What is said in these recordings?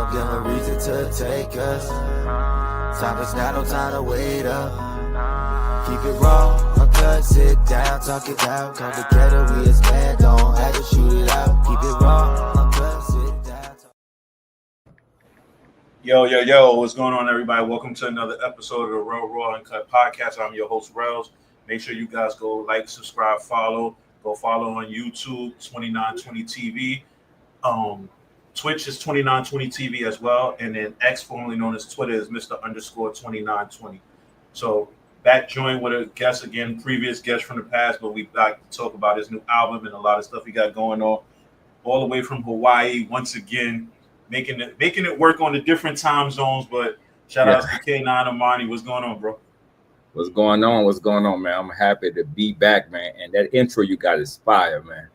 don't give a reason to take us. Time is now, no time to wait up. Keep it raw, uncut, sit down, talk it out. Come together, we as men, don't have to shoot it out. Keep it raw, uncut, sit down. Yo, what's going on, everybody? Welcome to another episode of the RELLRAWUNCUT podcast. I'm your host, Rells. Make sure you guys go like, subscribe, follow. Go follow on YouTube, 2920 TV. Twitch is 2920 TV as well. And then X, formerly known as Twitter, is Mr._2920. So back joined with a guest again, previous guest from the past, but we like to talk about his new album and a lot of stuff he got going on. All the way from Hawaii, once again, making it work on the different time zones. But shout out to K9ARMANI. What's going on, bro? What's going on, man? I'm happy to be back, man. And that intro you got is fire, man.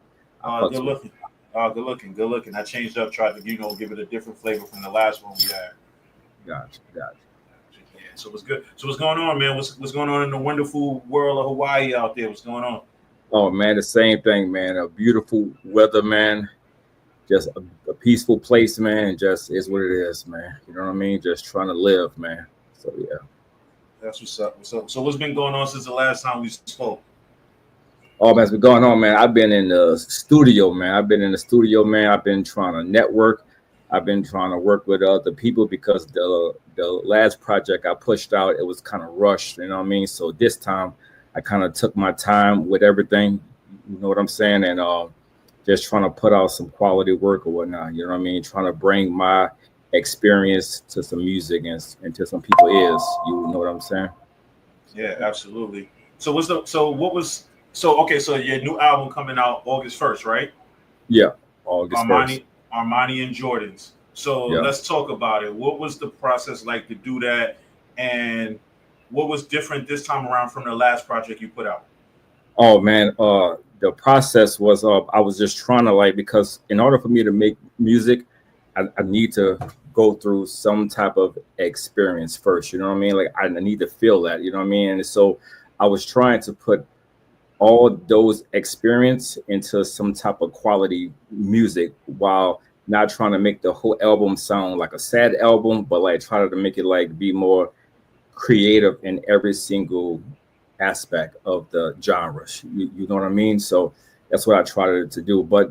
Good looking. I changed up, tried to, give it a different flavor from the last one we had. Gotcha. Yeah, so what's good? So what's going on, man? What's going on in the wonderful world of Hawaii out there? What's going on? Oh, man, the same thing, man. A beautiful weather, man. Just a peaceful place, man. Just is what it is, man. You know what I mean? Just trying to live, man. So, yeah. That's what's up. So what's been going on since the last time we spoke? Oh, man, what's been going on, man? I've been in the studio, man. I've been trying to network. I've been trying to work with other people because the last project I pushed out, it was kind of rushed, you know what I mean? So this time I kind of took my time with everything, you know what I'm saying? And just trying to put out some quality work or whatnot, you know what I mean? Trying to bring my experience to some music and to some people's ears, you know what I'm saying? Yeah, absolutely. So your new album coming out August 1st, right? Yeah, August 1st. Armani and Jordans. So Let's talk about it. What was the process like to do that, and what was different this time around from the last project you put out? Oh man, the process was I was just trying to because in order for me to make music, I need to go through some type of experience first, you know what I mean? Like I need to feel that, you know what I mean? And so I was trying to put all those experience into some type of quality music while not trying to make the whole album sound like a sad album, but like try to make it be more creative in every single aspect of the genre. You know what I mean? So that's what I tried to do. But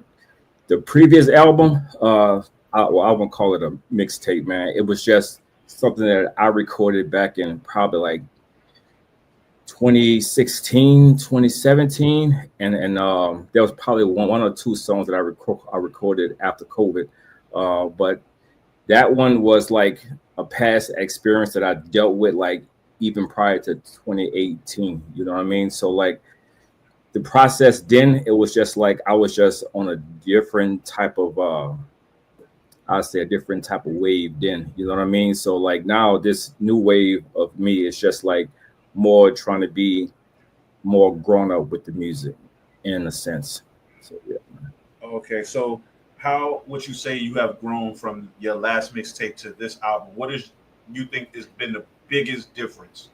the previous album, I won't call it a mixtape, man. It was just something that I recorded back in probably 2016, 2017, and there was probably one or two songs that I recorded after COVID, but that one was like a past experience that I dealt with even prior to 2018. You know what I mean? So the process then, it was just I was just on a different type of I'd say a different type of wave then. You know what I mean? So now this new wave of me is just more trying to be more grown up with the music in a sense. So yeah. Okay, so how would you say you have grown from your last mixtape to this album? What is you think has been the biggest difference?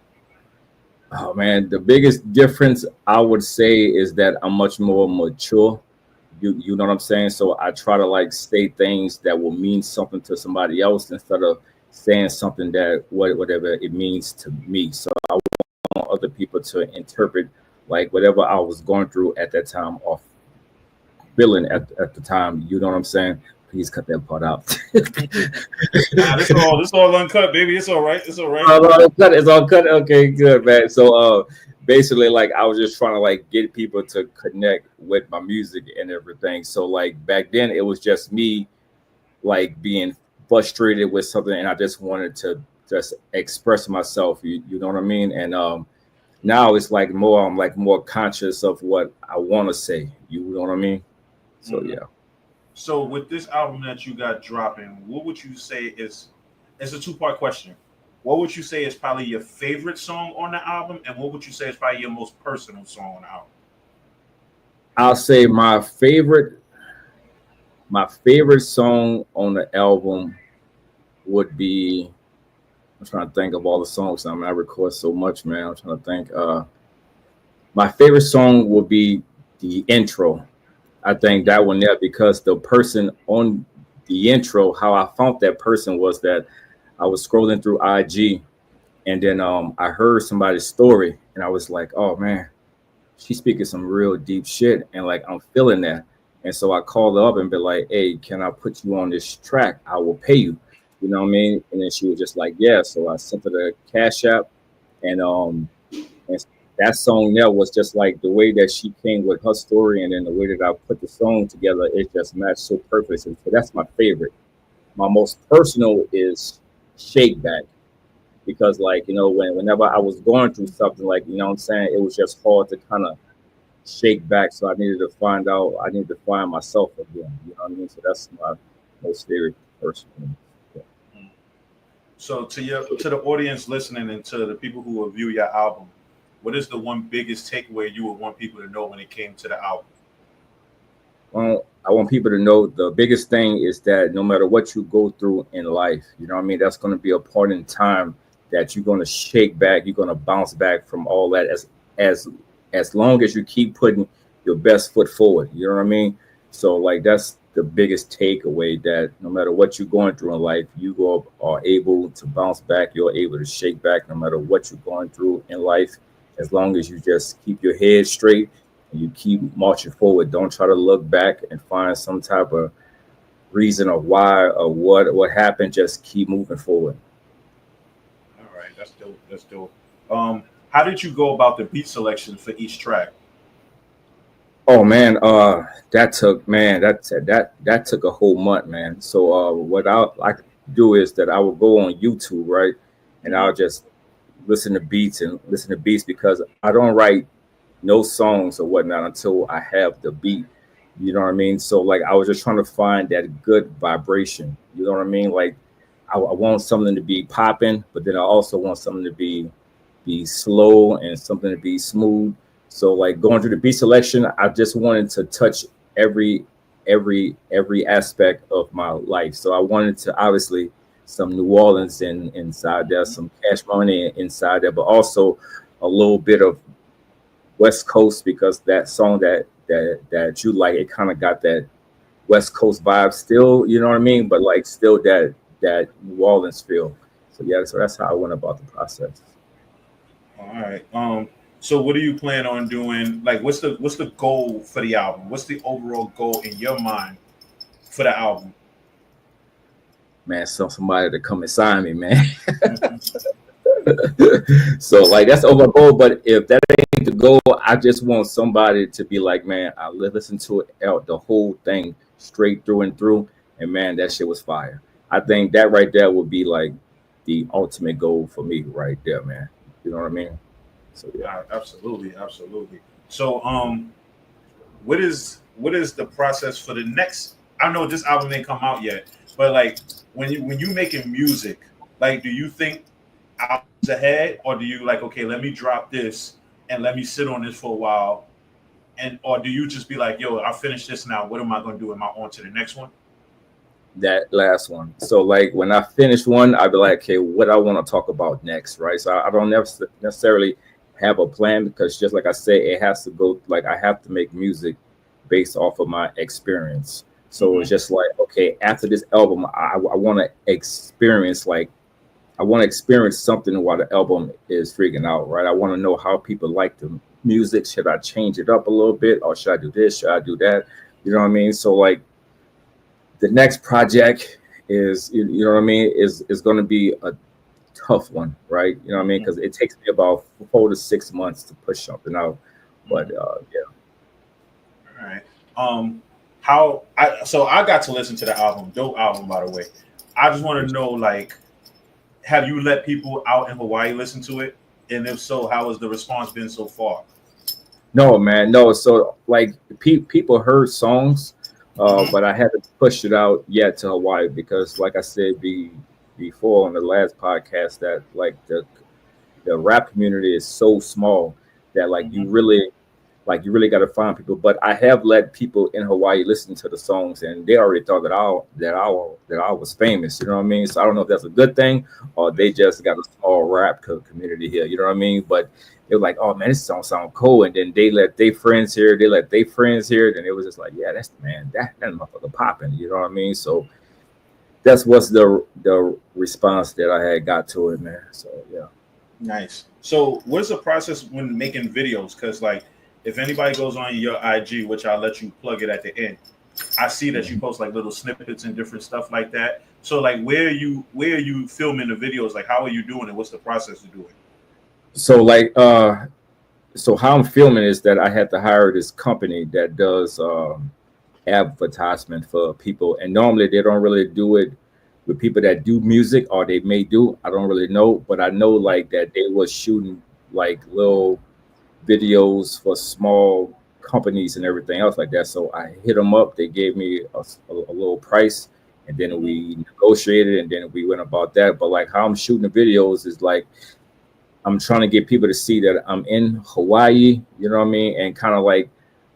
Oh man, the biggest difference I would say is that I'm much more mature. You know what I'm saying? So I try to say things that will mean something to somebody else instead of saying something that whatever it means to me. So I want other people to interpret whatever I was going through at that time or feeling at the time. You know what I'm saying? Please cut that part out. This all uncut, baby. It's all right. It's all cut. Okay, good, man. So basically I was just trying to get people to connect with my music and everything. So back then it was just me being frustrated with something, and I just wanted to just express myself. You know what I mean? And now it's I'm more conscious of what I want to say. You know what I mean? So yeah. So with this album that you got dropping, what would you say it's a two-part question. What would you say is probably your favorite song on the album, and what would you say is probably your most personal song on the album? I'll say my favorite song on the album would be, I'm trying to think of all the songs. I record so much, man. I'm trying to think. My favorite song would be the intro. I think that one there, because the person on the intro, how I found that person was that I was scrolling through IG, and then I heard somebody's story, and I was like, oh man, she's speaking some real deep shit, and like I'm feeling that. And so I called her up and be like, hey, can I put you on this track? I will pay you. You know what I mean? And then she was just like, yeah. So I sent her the Cash App, and that song there was just like the way that she came with her story, and then the way that I put the song together, it just matched so perfect. And so that's my favorite. My most personal is Shake Back, because like, whenever I was going through something, like, you know what I'm saying, it was just hard to kind of shake back. So I needed to find myself again. You know what I mean? So that's my most favorite person. Yeah. So to the audience listening and to the people who will view your album, what is the one biggest takeaway you would want people to know when it came to the album? Well, I want people to know the biggest thing is that no matter what you go through in life, you know what I mean, that's going to be a part in time that you're going to shake back, you're going to bounce back from all that as long as you keep putting your best foot forward. You know what I mean? So like that's the biggest takeaway, that no matter what you're going through in life, are able to bounce back, you're able to shake back no matter what you're going through in life, as long as you just keep your head straight and you keep marching forward. Don't try to look back and find some type of reason or why or what happened. Just keep moving forward. All right, that's dope. That's dope. How did you go about the beat selection for each track? Oh man, that took a whole month, man. So what I do is that I will go on YouTube, right, and I'll just listen to beats because I don't write no songs or whatnot until I have the beat. You know what I mean? So like I was just trying to find that good vibration. You know what I mean? Like I want something to be popping, but then I also want something to be slow and something to be smooth. So like going through the beat selection, I just wanted to touch every aspect of my life. So I wanted to obviously some New Orleans inside there, some Cash Money inside there, but also a little bit of West Coast, because that song that you like, it kind of got that West Coast vibe still, you know what I mean? But like still that New Orleans feel. So yeah, so that's how I went about the process. All right. So what do you plan on doing? Like, what's the goal for the album? What's the overall goal in your mind for the album? Man, somebody to come and sign me, man. So like that's over goal. But if that ain't the goal, I just want somebody to be like, man, I listened to it out the whole thing straight through and through, and man, that shit was fire. I think that right there would be like the ultimate goal for me right there, man. You know what I mean? So yeah, absolutely. So what is the process for the next? I know this album ain't come out yet, but like when you making music, like do you think albums ahead, or do you like, okay, let me drop this and let me sit on this for a while, or do you just be like, yo, I finished this now, what am I going to do? Am I on to the next one? That last one. So like when I finish one, I'd be like, okay, what I want to talk about next, right? So I don't necessarily have a plan, because just like I say, it has to go, like I have to make music based off of my experience. So It's just like, okay, after this album, I want to experience something while the album is freaking out, right? I want to know how people like the music. Should I change it up a little bit, or should I do this? Should I do that? You know what I mean? So like the next project is, you know what I mean, is going to be a tough one, right? You know what I mean? Because it takes me about 4 to 6 months to push something out. But yeah. All right. I got to listen to the album, dope album, by the way. I just want to know, like, have you let people out in Hawaii listen to it? And if so, how has the response been so far? No, man, no. So like people heard songs, but I haven't pushed it out yet to Hawaii, because like I said before on the last podcast, that like the rap community is so small that like you really got to find people. But I have let people in Hawaii listen to the songs, and they already thought that I was famous. You know what I mean? So I don't know if that's a good thing, or they just got a small rap community here. You know what I mean? But they were like, "Oh man, this song sound cool," and then they let their friends hear. Then it was just like, "Yeah, that's the man. That motherfucker popping." You know what I mean? So that's what's the response that I had got to it, man. So yeah. Nice. So what's the process when making videos? Because like, if anybody goes on your IG, which I'll let you plug it at the end, I see that you post like little snippets and different stuff like that. So like, where are you filming the videos? Like, how are you doing it? What's the process to do it? So like so how I'm filming is that I had to hire this company that does advertisement for people, and normally they don't really do it with people that do music, or they may do. I don't really know, but I know like that they was shooting like little videos for small companies and everything else like that. So I hit them up. They gave me a little price, and then we negotiated, and then we went about that. But like how I'm shooting the videos is like I'm trying to get people to see that I'm in Hawaii, you know what I mean, and kind of like,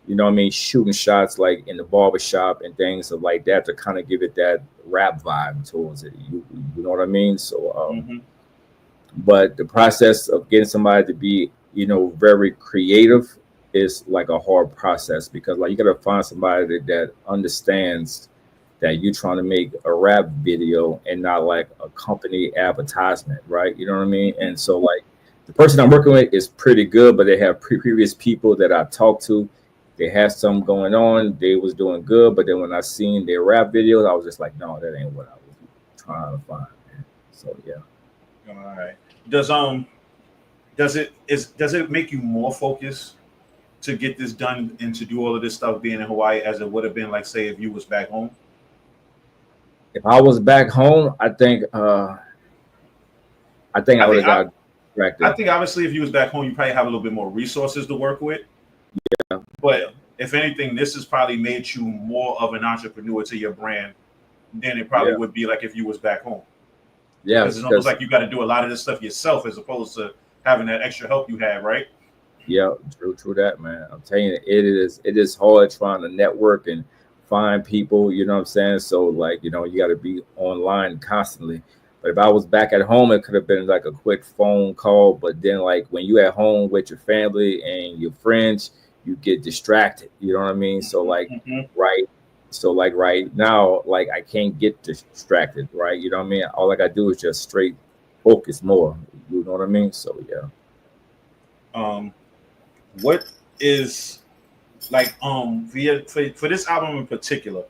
you know what I mean, shooting shots like in the barbershop and things of like that to kind of give it that rap vibe towards it. You know what I mean? So, but the process of getting somebody to be, you know, very creative is like a hard process, because like you got to find somebody that understands that you're trying to make a rap video and not like a company advertisement, right? You know what I mean? And so like the person I'm working with is pretty good, but they have previous people that I talked to. They had something going on. They was doing good, but then when I seen their rap videos, I was just like, no, that ain't what I was trying to find, man. So yeah. All right. Does it make you more focused to get this done and to do all of this stuff being in Hawaii as it would have been like, say, if you was back home? If I was back home, I think I would have got distracted. I think obviously if you was back home, you probably have a little bit more resources to work with. Yeah. But if anything, this has probably made you more of an entrepreneur to your brand than it probably would be like if you was back home. Yeah, because it's almost like you got to do a lot of this stuff yourself as opposed to having that extra help you had, right? Yeah, true that, man. I'm telling you, it is hard trying to network and find people, you know what I'm saying? So like, you know, you got to be online constantly. But if I was back at home, it could have been like a quick phone call. But then like when you at home with your family and your friends, you get distracted. You know what I mean? So like, right. So like right now, like I can't get distracted, right? You know what I mean? All I gotta do is just straight focus more. You know what I mean? So yeah. What is like for this album in particular,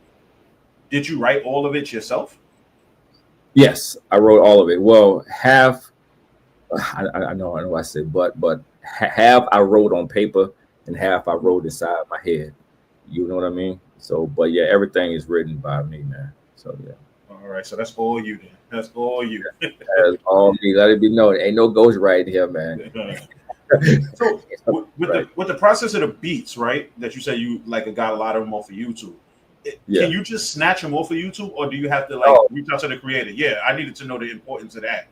did you write all of it yourself? Yes, I wrote all of it. Well, half I know I said but half I wrote on paper and half I wrote inside my head. You know what I mean? So, but yeah, everything is written by me, man. So yeah. All right, so that's all you then. That's all you. That's all me. Let it be known. Ain't no ghostwriting here, man. So with the process of the beats, right? That you say you like got a lot of them off of YouTube. Can you just snatch them off of YouTube, or do you have to like reach out to the creator? Yeah, I needed to know the importance of that.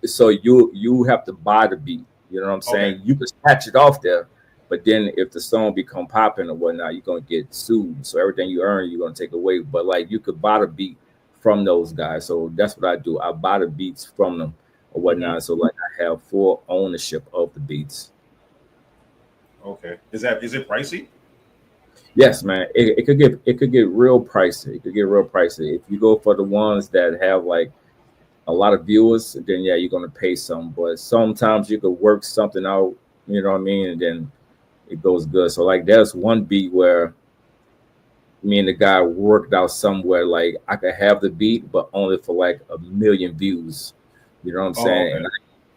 So you have to buy the beat. You know what I'm saying? Okay. You can snatch it off there, but then if the song become popping or whatnot, you're gonna get sued. So everything you earn, you're gonna take away. But like you could buy the beat from those guys. So that's what I do. I buy the beats from them or whatnot. So like I have full ownership of the beats. Okay. Is it pricey? Yes, man. It could get real pricey. It could get real pricey. If you go for the ones that have like a lot of viewers, then yeah, you're gonna pay some. But sometimes you could work something out, you know what I mean, and then it goes good. So like there's one beat where me and the guy worked out somewhere like I could have the beat, but only for like 1 million views. You know what I'm saying?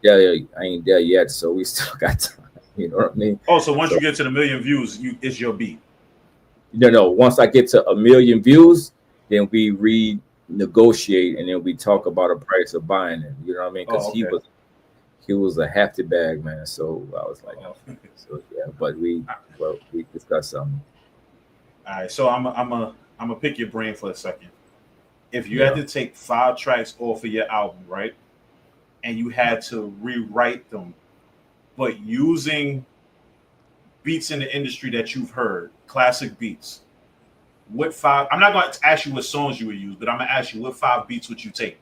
Okay. And I ain't there yet, so we still got time. You know what I mean? Oh, so once you get to the 1 million views, it's your beat. No. Once I get to 1 million views, then we renegotiate and then we talk about a price of buying it. You know what I mean? Because he was a hefty bag, man. So I was like, so yeah. But we discussed something. All right, so I'm a pick your brain for a second. If you had to take 5 tracks off of your album, right, and you had to rewrite them, but using beats in the industry that you've heard, classic beats, what 5? I'm not going to ask you what songs you would use, but I'm going to ask you what 5 beats would you take?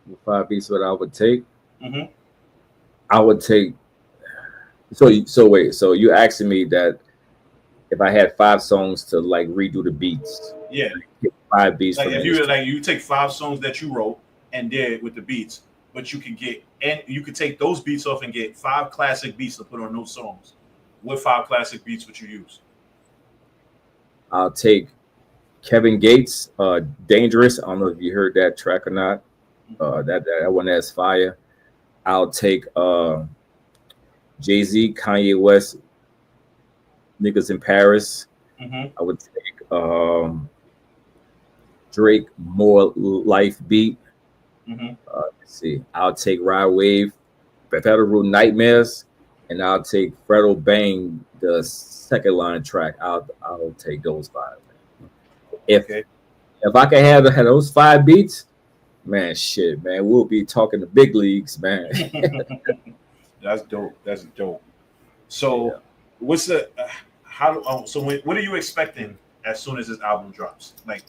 What 5 beats what I would take? Mm-hmm. I would take. So wait. So you asking me that if I had 5 songs to like redo the beats, Yeah. get 5 beats Like from if the you were instrument. like you take 5 songs that you wrote and did with the beats, but you could take those beats off and get 5 classic beats to put on those songs. What 5 classic beats would you use? I'll take Kevin Gates, Dangerous. I don't know if you heard that track or not. That one has fire. I'll take Jay-Z, Kanye West, Niggas in Paris. Mm-hmm. I would take Drake, More Life Beat. Mm-hmm. Let's see. I'll take Ride Wave, Federal Nightmares, and I'll take Fredo Bang, the second line track. I'll take those 5. If Okay. if I can have those 5 beats, man, shit, man, we'll be talking the big leagues, man. That's dope. That's dope. So, Yeah. what's the what are you expecting as soon as this album drops? Like,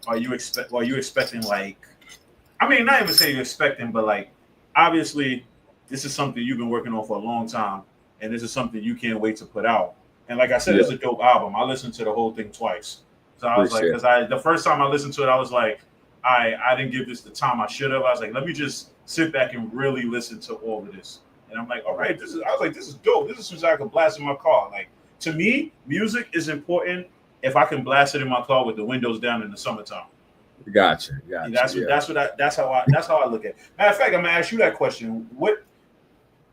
are you expecting like? I mean, not even say you're expecting, but like, obviously, this is something you've been working on for a long time, and this is something you can't wait to put out. And like I said, it's a dope album. I listened to the whole thing twice, so I was like, because the first time I listened to it, I was like, I didn't give this the time I should have. I was like, let me just sit back and really listen to all of this. And I'm like, all right, this is dope. This is something I can blast in my car. Like, to me, music is important if I can blast it in my car with the windows down in the summertime. Gotcha. That's how I look at it. Matter of fact, I'm gonna ask you that question. What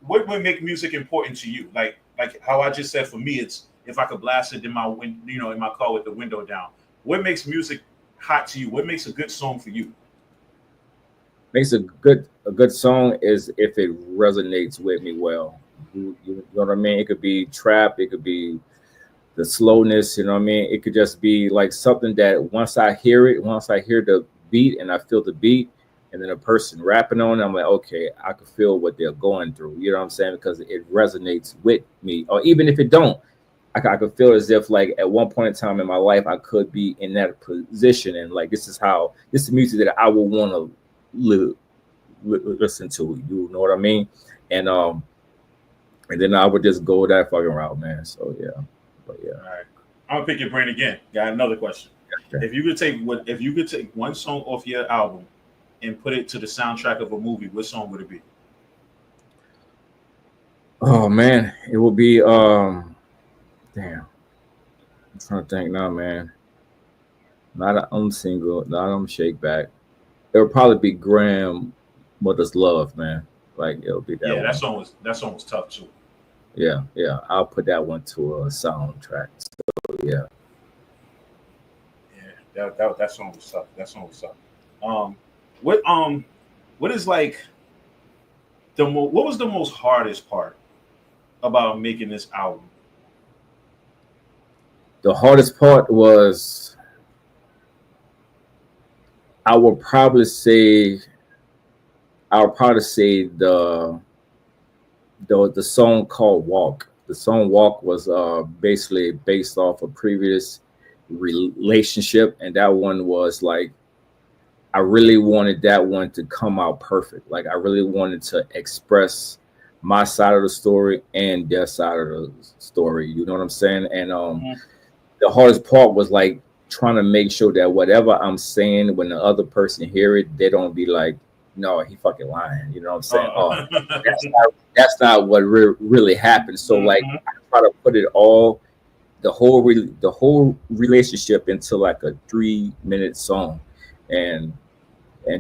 would make music important to you? Like how I just said, for me, it's if I could blast it in my in my car with the window down. What makes music hot to you? What makes a good song for you? Makes a good song is if it resonates with me well. You know what I mean? It could be trap, it could be the slowness, you know what I mean? It could just be like something that once I hear the beat and I feel the beat and then a person rapping on it, I'm like, okay, I can feel what they're going through. You know what I'm saying? Because it resonates with me. Or even if it don't, I could feel as if like at one point in time in my life, I could be in that position. And like, this is music that I would want to listen to, you know what I mean? And then I would just go that fucking route, man. So yeah, but yeah. All right, I'm gonna pick your brain again. Got another question. Okay. If you could take one song off your album and put it to the soundtrack of a movie, what song would it be? Oh man, it would be damn. I'm trying to think now, man. Not I'm single, not Shake Back. It would probably be Grandmother's Love, man. Like it'll be that one. That song was tough too. Yeah. I'll put that one to a soundtrack. So yeah. Yeah, that song was tough. That song was tough. What is like what was the most hardest part about making this album? The hardest part was, I would probably say the song called Walk. The song Walk was basically based off a previous relationship, and that one was like, I really wanted that one to come out perfect. Like I really wanted to express my side of the story and their side of the story. You know what I'm saying? And the hardest part was like trying to make sure that whatever I'm saying, when the other person hear it, they don't be like, no, he fucking lying. You know what I'm saying? That's not what really happened. So like I try to put it all, the whole relationship into like a 3-minute song. And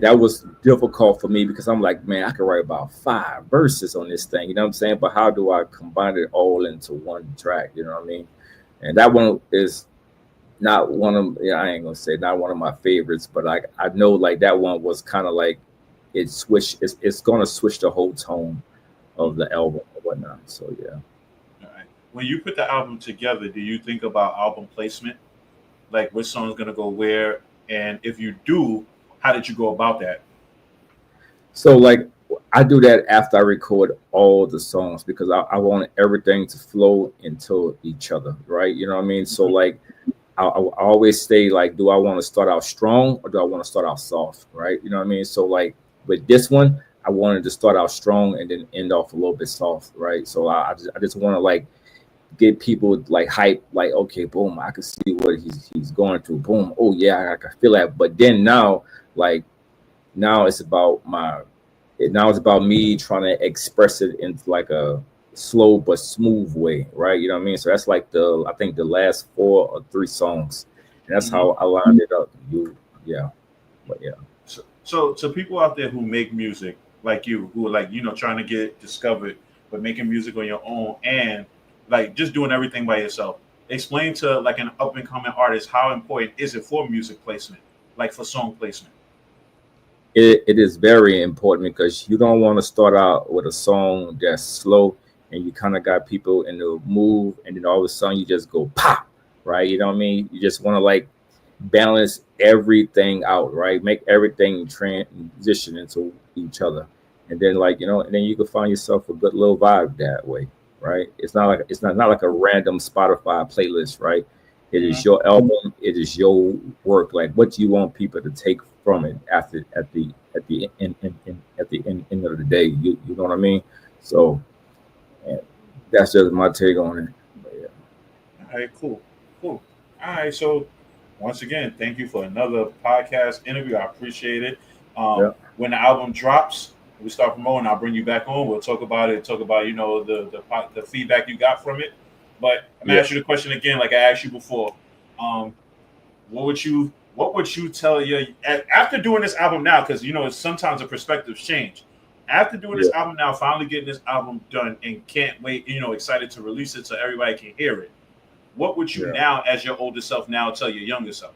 that was difficult for me because I'm like, man, I could write about 5 verses on this thing. You know what I'm saying? But how do I combine it all into one track? You know what I mean? And that one is not one of, I ain't gonna say not one of my favorites, but I know like that one was kind of like it's gonna switch the whole tone of the album or whatnot. So yeah. All right. When you put the album together, do you think about album placement? Like which song is gonna go where? And if you do, how did you go about that? So like I do that after I record all the songs because I want everything to flow into each other, right? You know what I mean? So like I always say like, do I want to start out strong or do I want to start out soft, right? You know what I mean? So like with this one, I wanted to start out strong and then end off a little bit soft, right? So I just want to like get people like hype, like, okay, boom, I can see what he's going through. Boom, oh yeah, I can feel that. But then now, like now it's about me trying to express it into like a slow but smooth way, right? You know what I mean? So that's like I think the last 4 or 3 songs, and that's how I lined it up. Yeah, but yeah. So to people out there who make music like you, who are like, trying to get discovered, but making music on your own and like just doing everything by yourself, explain to like an up and coming artist how important is it for music placement, like for song placement. It is very important because you don't want to start out with a song that's slow and you kind of got people in the move, and then all of a sudden you just go pop, right? You know what I mean? You just want to like balance everything out, right? Make everything transition into each other, and then and then you can find yourself a good little vibe that way, right? It's not like a random Spotify playlist, right? It is your album, it is your work. Like, what do you want people to take from it at the end of the day? You know what I mean? So that's just my take on it. But yeah. All right, cool. All right, so once again, thank you for another podcast interview. I appreciate it. When the album drops, we start promoting. I'll bring you back on. We'll talk about it. Talk about the feedback you got from it. But I'm gonna ask you the question again, like I asked you before. What would you tell you after doing this album now? Because sometimes the perspectives change. After doing this album now, finally getting this album done, and can't wait, excited to release it so everybody can hear it. What would you now, as your older self, now tell your younger self?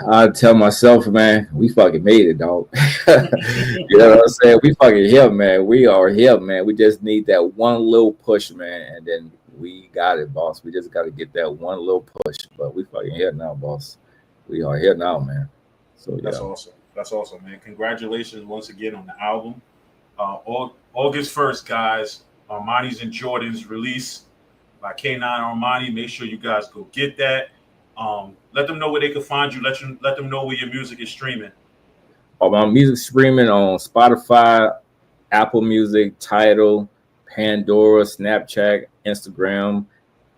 I tell myself, man, we fucking made it, dog. You know what I'm saying? We fucking here, man. We are here, man. We just need that one little push, man, and then we got it, boss. We just got to get that one little push. But we fucking here now, boss. We are here now, man. So that's awesome. That's awesome, man. Congratulations once again on the album. August 1st, guys. Armani's and Jordan's release by K9ARMANI. Make sure you guys go get that. Let them know where they can find you. Let them know where your music is streaming. My music streaming on Spotify, Apple Music, Tidal, Pandora, Snapchat, Instagram,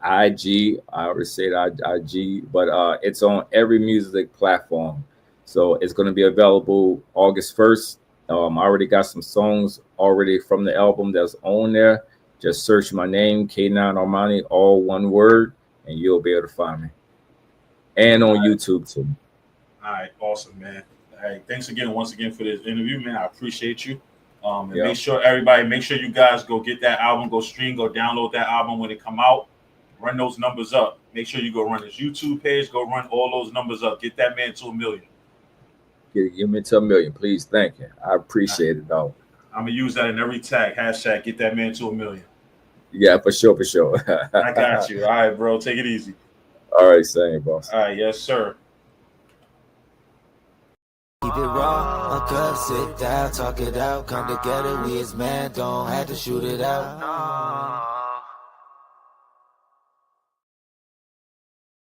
IG. I already said IG, but it's on every music platform. So it's going to be available August 1st. I already got some songs already from the album that's on there. Just search my name, K9ARMANI, all one word, and you'll be able to find me. And on YouTube too. All right, awesome, man. All right, thanks once again for this interview, man. I appreciate you. And make sure you guys go get that album, go stream, go download that album when it come out. Run those numbers up. Make sure you go run his YouTube page, go run all those numbers up. Get that man to 1 million. Give me to 1 million, please. Thank you. I appreciate it, dog. I'm gonna use that in every tag. Hashtag get that man to 1 million. Yeah, for sure. I got you. All right, bro. Take it easy. All right, same, boss. All right, yes, sir. Keep it raw, uncut, sit down, talk it out, come together, we as man, don't have to shoot it out.